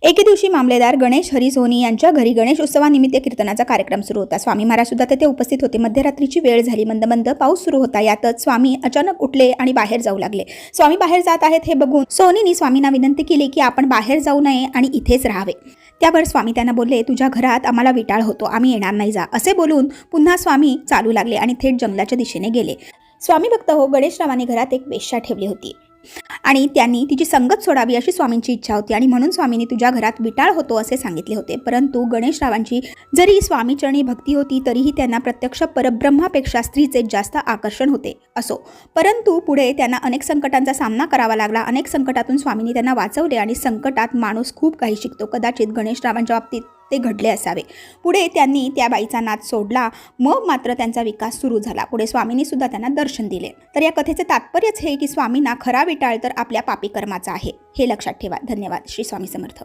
एके दिवशी मामलेदार गणेश हरी सोनी यांच्या घरी गणेश उत्सवानिमित्त कीर्तनाचा कार्यक्रम सुरू होता. स्वामी महाराज सुद्धा तेथे उपस्थित होते. मध्यरात्रीची वेळ झाली. मंद मंद पाऊस सुरू होता. यातच स्वामी अचानक उठले आणि बाहेर जाऊ लागले. स्वामी बाहेर जात आहेत हे बघून सोनीनी स्वामींना विनंती केली की आपण बाहेर जाऊ नये आणि इथेच राहावे. त्यावर स्वामी त्यांना बोलले, तुझ्या घरात आम्हाला विटाळ होतो, आम्ही येणार नाही, जा, असे बोलून पुन्हा स्वामी चालू लागले आणि थेट जंगलाच्या दिशेने गेले. स्वामी भक्त हो गणेशरावांनी घरात एक वेश्या ठेवली होती आणि त्यांनी तिची संगत सोडावी अशी स्वामींची इच्छा होती आणि म्हणून स्वामींनी तुझ्या घरात विटाळ होतो असे सांगितले होते. परंतु गणेशरावांची जरी स्वामीचरणी भक्ती होती तरीही त्यांना प्रत्यक्ष परब्रह्मापेक्षा स्त्रीचे जास्त आकर्षण होते. असो, परंतु पुढे त्यांना अनेक संकटांचा सामना करावा लागला. अनेक संकटातून स्वामींनी त्यांना वाचवले आणि संकटात माणूस खूप काही शिकतो. कदाचित गणेशरावांच्या बाबतीत ते घडले असावे. पुढे त्यांनी त्या बाईचा नाद सोडला. मग मात्र त्यांचा विकास सुरू झाला. पुढे स्वामींनी सुद्धा त्यांना दर्शन दिले. तर या कथेचे तात्पर्यच हे की स्वामींना खरा विटाळ तर आपल्या पापी कर्माचा आहे, हे लक्षात ठेवा. धन्यवाद. श्री स्वामी समर्थ.